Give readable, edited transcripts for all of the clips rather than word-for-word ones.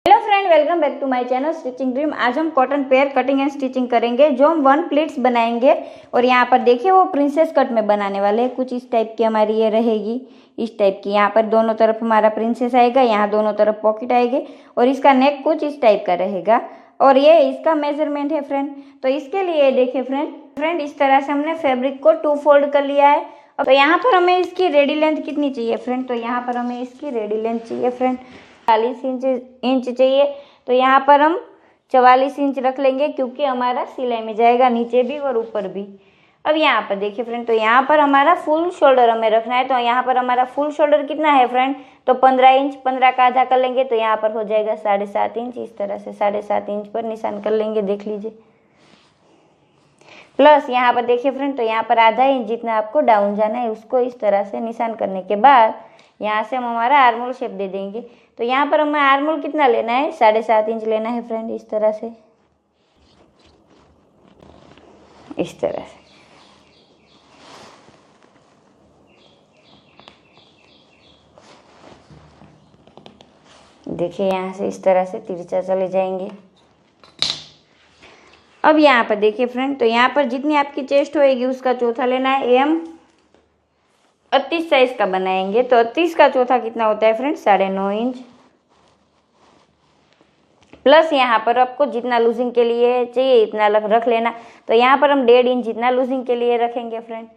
Hello friend, welcome back to my channel stitching dream. आज हम cotton pair cutting and stitching करेंगे, जो हम 1 प्लीट्स बनाएंगे। और यहाँ पर देखिए वो प्रिंसेस कट में बनाने वाले हैं। कुछ इस टाइप की हमारी ये रहेगी, इस टाइप की। यहाँ पर दोनों तरफ हमारा प्रिंसेस आएगा, यहाँ दोनों तरफ पॉकेट आएगी और इसका नेक कुछ इस टाइप का रहेगा। और ये इसका मेजरमेंट है फ्रेंड। तो इसके लिए देखिए फ्रेंड इस तरह से हमने फैब्रिक को 2 फोल्ड कर लिया है। तो यहाँ पर हमें इसकी रेडी लेंथ कितनी चाहिए फ्रेंड? तो यहाँ पर हमें इसकी रेडी लेंथ चाहिए फ्रेंड 40 इंच चाहिए। तो यहाँ पर हम 44 इंच रख लेंगे, क्योंकि हमारा सिलाई में जाएगा नीचे भी और ऊपर भी। अब यहाँ पर देखिए फ्रेंड, तो यहाँ पर हमारा फुल शोल्डर हमें रखना है। तो यहाँ पर हमारा फुल शोल्डर कितना है फ्रेंड? तो 15 इंच। 15 का आधा कर लेंगे तो यहाँ पर हो जाएगा 7.5 इंच। इस तरह से 7.5 इंच पर निशान कर लेंगे, देख लीजिए। प्लस यहाँ पर देखिए फ्रेंड, तो यहाँ पर आधा इंच जितना आपको डाउन जाना है, उसको इस तरह से निशान करने के बाद यहाँ से हम हमारा आर्मोल शेप दे देंगे। तो यहाँ पर हमें आर्मोल कितना लेना है? 7.5 इंच लेना है फ्रेंड, इस तरह से, इस तरह से। देखिए यहाँ से इस तरह से तिरछा चले जाएंगे। अब यहाँ पर देखिए फ्रेंड, तो यहाँ पर जितनी आपकी चेस्ट होएगी उसका चौथा लेना है। ये हम 38 साइज का बनाएंगे। तो 38 का चौथा कितना होता है फ्रेंड? 9.5 इंच। प्लस यहाँ पर आपको जितना लूजिंग के लिए चाहिए इतना रख लेना। तो यहाँ पर हम 1.5 इंच जितना लूजिंग के लिए रखेंगे फ्रेंड।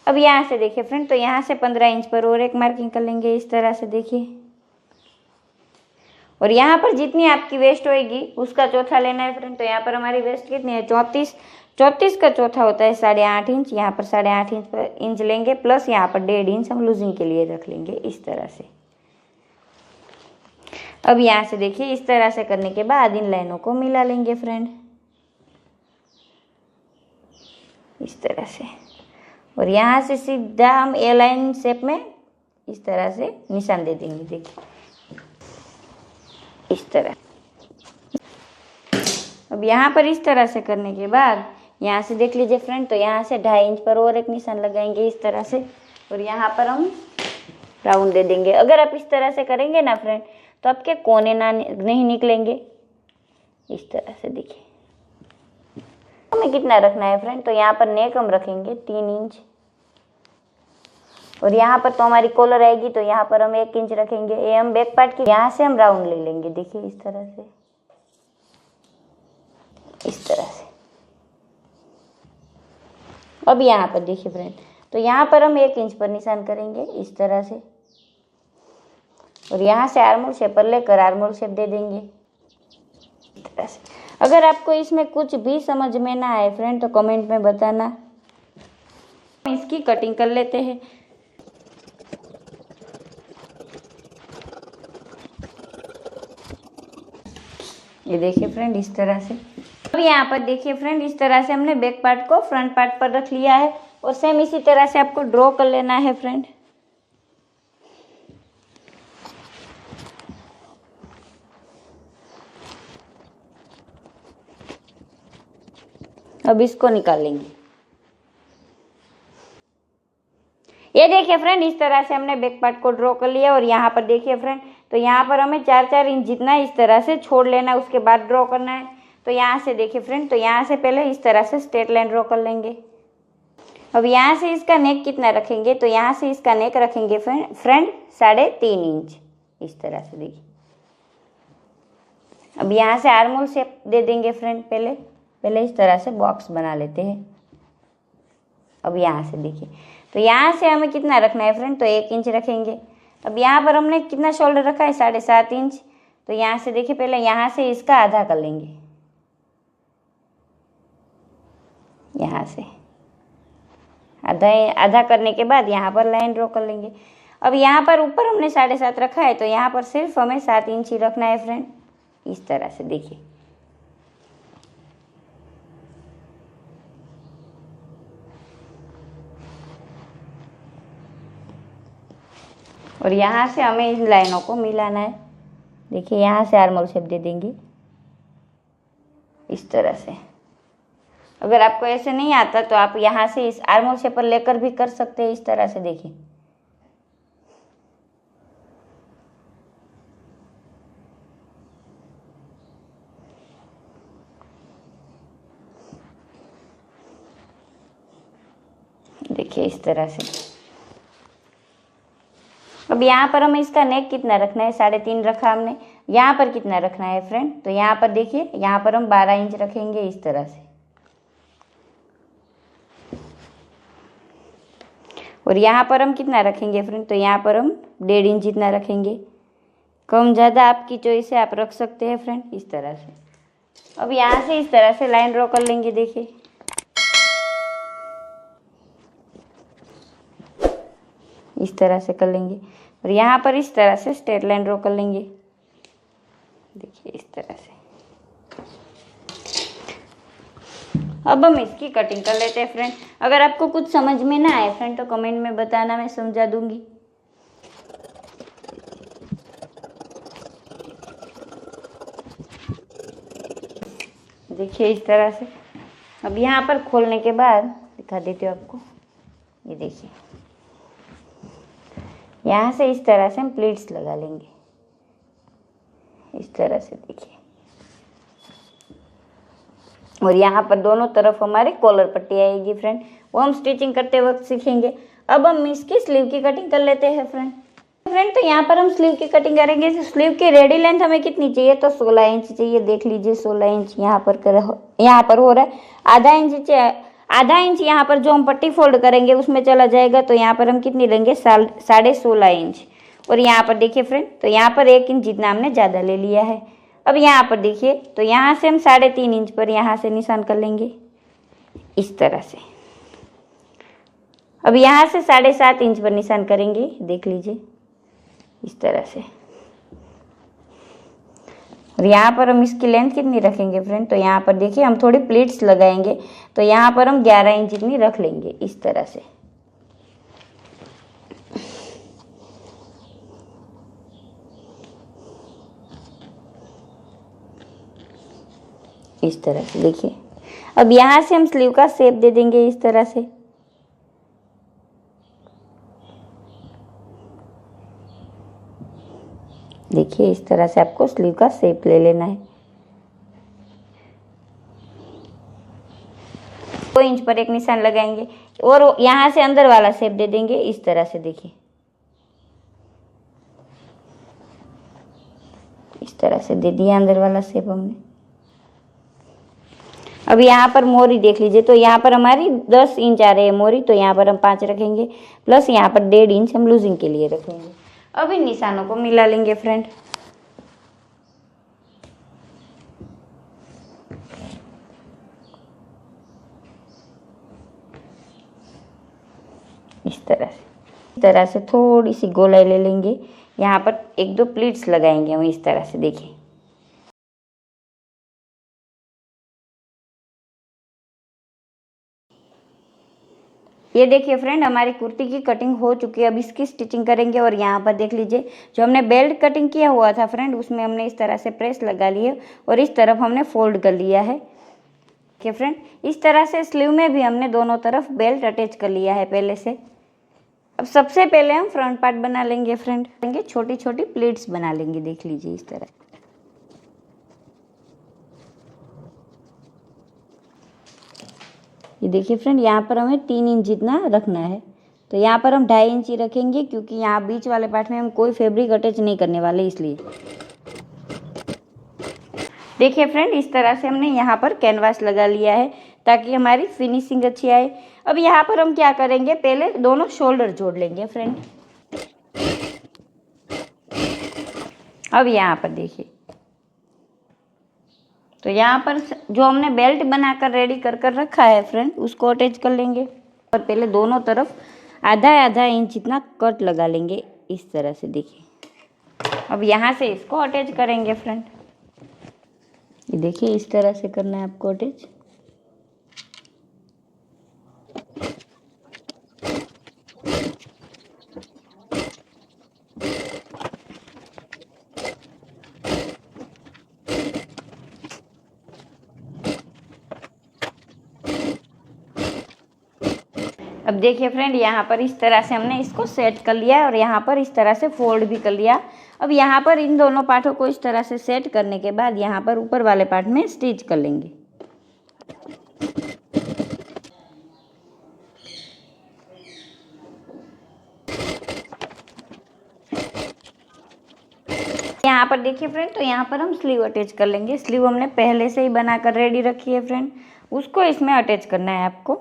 अब यहाँ से देखिए फ्रेंड, तो यहाँ से 15 इंच पर और एक मार्किंग कर लेंगे, इस तरह से देखिए। और यहाँ पर जितनी आपकी वेस्ट होएगी उसका चौथा लेना है फ्रेंड। तो यहाँ पर हमारी वेस्ट कितनी है? 34 का चौथा होता है 8.5 इंच। यहाँ पर 8.5 इंच लेंगे, प्लस यहाँ पर 1.5 इंच हम लूजिंग के लिए रख लेंगे, इस तरह से। अब यहाँ से देखिए इस तरह से करने के बाद इन लाइनों को मिला लेंगे फ्रेंड, इस तरह से। और यहाँ से सीधा हम ए लाइन शेप में इस तरह से निशान दे देंगे, देखिए इस तरह। अब यहाँ पर इस तरह से करने के बाद यहाँ से देख लीजिए फ्रेंड, तो यहाँ से 2.5 इंच पर और एक निशान लगाएंगे, इस तरह से। और यहाँ पर हम राउंड दे देंगे। अगर आप इस तरह से करेंगे ना फ्रेंड, तो आपके कोने ना नहीं निकलेंगे, इस तरह से देखिए। हमें कितना रखना है फ्रेंड? तो यहाँ पर नेक हम रखेंगे 3 इंच। और यहाँ पर तो हमारी कॉलर आएगी, तो यहाँ पर हम 1 इंच रखेंगे। ये हम बैक पार्ट की यहाँ से हम राउंड ले लेंगे, देखिए इस तरह से, इस तरह से। अब यहाँ पर देखिए फ्रेंड, तो यहाँ पर हम 1 इंच पर निशान करेंगे, इस तरह से। और यहाँ से आर्मोल शेप पर लेकर आर्मोल शेप दे देंगे, इस तरह से। अगर आपको इसमें कुछ भी समझ में ना आए फ्रेंड, तो कमेंट में बताना। इसकी कटिंग कर लेते हैं। ये देखिए फ्रेंड इस तरह से। अब यहाँ पर देखिए फ्रेंड, इस तरह से हमने बैक पार्ट को फ्रंट पार्ट पर रख लिया है। और सेम इसी तरह से आपको ड्रॉ कर लेना है फ्रेंड। अब इसको निकाल लेंगे। ये देखिए फ्रेंड, इस तरह से हमने बैक पार्ट को ड्रॉ कर लिया। और यहाँ पर देखिए फ्रेंड, तो यहाँ पर हमें 4-4 इंच जितना इस तरह से छोड़ लेना है, उसके बाद ड्रॉ करना है। तो यहाँ से देखिए फ्रेंड, तो यहाँ से पहले इस तरह से स्ट्रेट लाइन ड्रॉ कर लेंगे। अब यहाँ से इसका नेक कितना रखेंगे? तो यहाँ से इसका नेक रखेंगे फ्रेंड 3.5 इंच, इस तरह से देखिए। अब यहाँ से आर्मोल शेप दे देंगे फ्रेंड। पहले इस तरह से बॉक्स बना लेते हैं। अब यहाँ से देखिए, तो यहाँ से हमें कितना रखना है फ्रेंड? तो 1 इंच रखेंगे। अब यहाँ पर हमने कितना शोल्डर रखा है? 7.5 इंच। तो यहाँ से देखिए, पहले यहाँ से इसका आधा कर लेंगे, यहाँ से आधा करने के बाद यहाँ पर लाइन ड्रॉ कर लेंगे। अब यहाँ पर ऊपर हमने 7.5 रखा है, तो यहाँ पर सिर्फ हमें 7 इंच ही रखना है फ्रेंड, इस तरह से देखिए। और यहाँ से हमें इन लाइनों को मिलाना है। देखिए यहाँ से आर्मोल शेप दे देंगे, इस तरह से। अगर आपको ऐसे नहीं आता तो आप यहाँ से इस आर्मोल शेप पर लेकर भी कर सकते हैं, इस तरह से देखिए। देखिए इस तरह से। अब यहाँ पर हमें इसका नेक कितना रखना है, 3.5 रखा हमने। यहाँ पर कितना रखना है फ्रेंड, तो यहाँ पर देखिए, यहाँ पर हम 12 इंच रखेंगे इस तरह से। और यहाँ पर हम कितना रखेंगे फ्रेंड, तो यहाँ पर हम 1.5 इंच जितना रखेंगे। कम ज़्यादा आपकी चॉइस है, आप रख सकते हैं फ्रेंड इस तरह से। अब यहाँ से इस तरह से लाइन ड्रॉ कर लेंगे, देखिए इस तरह से कर लेंगे। और यहाँ पर इस तरह से स्ट्रेट लाइन ड्रॉ कर लेंगे, देखिए इस तरह से। अब हम इसकी कटिंग कर लेते हैं फ्रेंड। अगर आपको कुछ समझ में ना आए फ्रेंड तो कमेंट में बताना, मैं समझा दूंगी। देखिए इस तरह से। अब यहाँ पर खोलने के बाद दिखा देती हूँ आपको, ये देखिए यहाँ से इस तरह से हम प्लीट्स लगा लेंगे इस तरह से, देखिए। और यहाँ पर दोनों तरफ हमारी कॉलर पट्टी आएगी फ्रेंड, वो हम स्टिचिंग करते वक्त सीखेंगे। अब हम इसकी स्लीव की कटिंग कर लेते हैं फ्रेंड। तो यहाँ पर हम स्लीव की कटिंग करेंगे। स्लीव की रेडी लेंथ हमें कितनी चाहिए, तो 16 इंच चाहिए। देख लीजिए 16 इंच यहाँ पर हो रहा है। आधा इंच यहाँ पर जो हम पट्टी फोल्ड करेंगे उसमें चला जाएगा, तो यहाँ पर हम कितनी लेंगे, 16.5 इंच। और यहाँ पर देखिए फ्रेंड, तो यहाँ पर 1 इंच जितना हमने ज़्यादा ले लिया है। अब यहाँ पर देखिए, तो यहाँ से हम 3.5 इंच पर यहाँ से निशान कर लेंगे इस तरह से। अब यहाँ से 7.5 इंच पर निशान करेंगे, देख लीजिए इस तरह से। और यहाँ पर हम इसकी लेंथ कितनी रखेंगे फ्रेंड, तो यहाँ पर देखिए हम थोड़ी प्लीट्स लगाएंगे, तो यहाँ पर हम 11 इंच इतनी रख लेंगे इस तरह से। इस तरह से देखिए। अब यहाँ से हम स्लीव का शेप दे देंगे इस तरह से। देखिए इस तरह से आपको स्लीव का शेप ले लेना है। 2 इंच पर एक निशान लगाएंगे और यहाँ से अंदर वाला शेप दे देंगे इस तरह से, देखिए इस तरह से दे दिया अंदर वाला शेप हमने। अब यहाँ पर मोरी देख लीजिए, तो यहाँ पर हमारी 10 इंच आ रही है मोरी, तो यहाँ पर हम 5 रखेंगे, प्लस यहाँ पर 1.5 इंच हम लूजिंग के लिए रखेंगे। अब इन निशानों को मिला लेंगे फ्रेंड। इस तरह से थोड़ी सी गोलाई ले लेंगे। यहाँ पर 1-2 प्लीट्स लगाएंगे हम इस तरह से, देखिए। ये देखिए फ्रेंड, हमारी कुर्ती की कटिंग हो चुकी है। अब इसकी स्टिचिंग करेंगे। और यहाँ पर देख लीजिए, जो हमने बेल्ट कटिंग किया हुआ था फ्रेंड, उसमें हमने इस तरह से प्रेस लगा लिए और इस तरफ हमने फोल्ड कर लिया है। देखिए फ्रेंड, इस तरह से स्लीव में भी हमने दोनों तरफ बेल्ट अटैच कर लिया है पहले से। अब सबसे पहले हम फ्रंट पार्ट बना लेंगे फ्रेंड। छोटी छोटी प्लीट्स बना लेंगे, देख लीजिए इस तरह। ये देखिए फ्रेंड, यहाँ पर हमें 3 इंच जितना रखना है, तो यहाँ पर हम 2.5 इंच ही रखेंगे, क्योंकि यहाँ बीच वाले पार्ट में हम कोई फैब्रिक अटैच नहीं करने वाले, इसलिए। देखिए फ्रेंड, इस तरह से हमने यहाँ पर कैनवास लगा लिया है ताकि हमारी फिनिशिंग अच्छी आए। अब यहाँ पर हम क्या करेंगे, पहले दोनों शोल्डर जोड़ लेंगे फ्रेंड। अब यहाँ पर देखिए, तो यहाँ पर जो हमने बेल्ट बनाकर रेडी कर रखा है फ्रेंड, उसको अटैच कर लेंगे। और पहले दोनों तरफ आधा इंच जितना कट लगा लेंगे इस तरह से, देखिए। अब यहाँ से इसको अटैच करेंगे फ्रेंड। ये देखिए इस तरह से करना है आपको अटैच। अब देखिए फ्रेंड, यहाँ पर इस तरह से हमने इसको सेट कर लिया है और यहाँ पर इस तरह से फोल्ड भी कर लिया। अब यहाँ पर इन दोनों पार्टों को इस तरह से सेट करने के बाद यहाँ पर ऊपर वाले पार्ट में स्टिच कर लेंगे। यहाँ पर देखिए फ्रेंड, तो यहाँ पर हम स्लीव अटैच कर लेंगे। स्लीव हमने पहले से ही बनाकर रेडी रखी है फ्रेंड, उसको इसमें अटैच करना है आपको।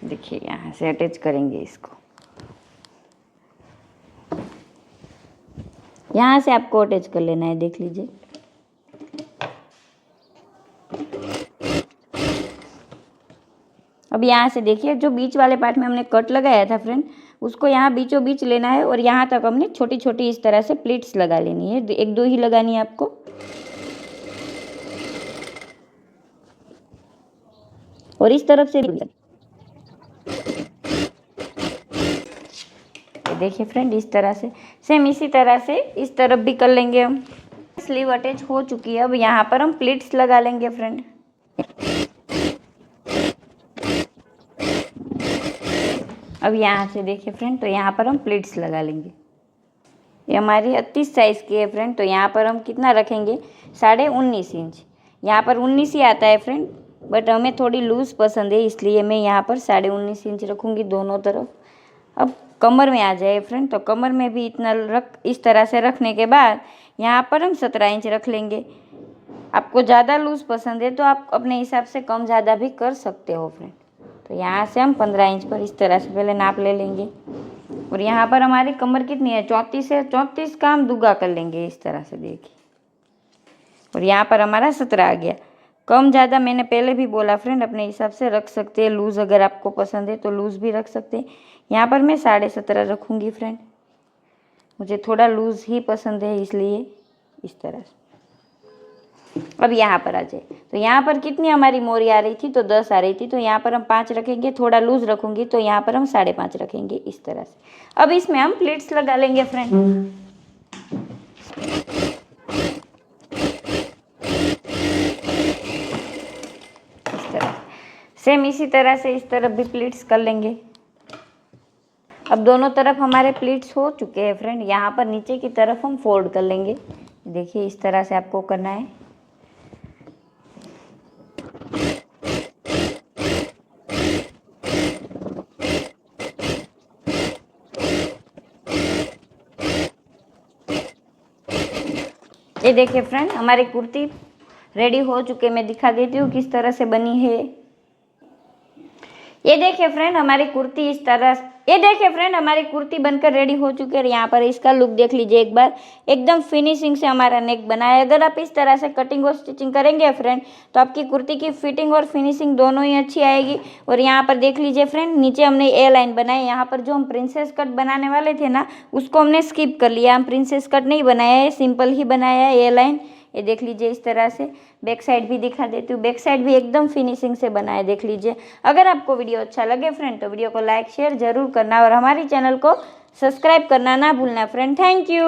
देखिए यहाँ से अटैच करेंगे इसको, यहाँ से आपको अटैच कर लेना है, देख लीजिए। अब यहाँ से देखिए जो बीच वाले पार्ट में हमने कट लगाया था फ्रेंड, उसको यहाँ बीचों बीच लेना है और यहाँ तक हमने छोटी छोटी इस तरह से प्लीट्स लगा लेनी है। एक दो ही लगानी है आपको। और इस तरफ से देखिए फ्रेंड, इस तरह से सेम इसी तरह से इस तरफ भी कर लेंगे हम। स्लीव अटैच हो चुकी है, अब यहाँ पर हम प्लीट्स लगा लेंगे फ्रेंड। अब यहाँ से देखिए फ्रेंड, तो यहाँ पर हम प्लीट्स लगा लेंगे। ये हमारी 38 साइज़ की है फ्रेंड, तो यहाँ पर हम कितना रखेंगे, 19.5 इंच। यहाँ पर 19 ही आता है फ्रेंड, बट हमें थोड़ी लूज़ पसंद है, इसलिए मैं यहाँ पर 19.5 इंच रखूँगी दोनों तरफ। अब कमर में आ जाए फ्रेंड, तो कमर में भी इतना इस तरह से रखने के बाद यहाँ पर हम 17 इंच रख लेंगे। आपको ज़्यादा लूज़ पसंद है तो आप अपने हिसाब से कम ज़्यादा भी कर सकते हो फ्रेंड। तो यहाँ से हम 15 इंच पर इस तरह से पहले नाप ले लेंगे। और यहाँ पर हमारी कमर कितनी है, 34 है, 34 का हम दुगना कर लेंगे इस तरह से, देखिए। और यहाँ पर हमारा 17 आ गया। कम ज़्यादा मैंने पहले भी बोला फ्रेंड, अपने हिसाब से रख सकते हैं। लूज़ अगर आपको पसंद है तो लूज़ भी रख सकते हैं। यहाँ पर मैं 17.5 रखूँगी फ्रेंड, मुझे थोड़ा लूज़ ही पसंद है, इसलिए इस तरह से। अब यहाँ पर आ जाए, तो यहाँ पर कितनी हमारी मोरी आ रही थी, तो 10 आ रही थी, तो यहाँ पर हम 5 रखेंगे। थोड़ा लूज़ रखूँगी तो यहाँ पर हम 5.5 रखेंगे इस तरह से। अब इसमें हम प्लीट्स लगा लेंगे फ्रेंड। इस तरह सेम इसी तरह से इस तरफ भी प्लीट्स कर लेंगे। अब दोनों तरफ हमारे प्लीट्स हो चुके हैं फ्रेंड। यहाँ पर नीचे की तरफ हम फोल्ड कर लेंगे। देखिए इस तरह से आपको करना है। ये देखिए फ्रेंड, हमारी कुर्ती रेडी हो चुके। मैं दिखा देती हूँ किस तरह से बनी है। ये देखिए फ्रेंड, हमारी कुर्ती इस तरह, ये देखिए फ्रेंड, हमारी कुर्ती बनकर रेडी हो चुकी है। यहाँ पर इसका लुक देख लीजिए एक बार, एकदम फिनिशिंग से हमारा नेक बना है। अगर आप इस तरह से कटिंग और स्टिचिंग करेंगे फ्रेंड, तो आपकी कुर्ती की फिटिंग और फिनिशिंग दोनों ही अच्छी आएगी। और यहाँ पर देख लीजिए फ्रेंड, नीचे हमने ए लाइन बनाई। यहाँ पर जो हम प्रिंसेस कट बनाने वाले थे ना, उसको हमने स्किप कर लिया। हम प्रिंसेस कट नहीं बनाया है, सिंपल ही बनाया है ए लाइन। ये देख लीजिए इस तरह से। बैक साइड भी दिखा देती हूँ, बैक साइड भी एकदम फिनिशिंग से बना है, देख लीजिए। अगर आपको वीडियो अच्छा लगे फ्रेंड, तो वीडियो को लाइक शेयर जरूर करना और हमारी चैनल को सब्सक्राइब करना ना भूलना फ्रेंड। Thank you.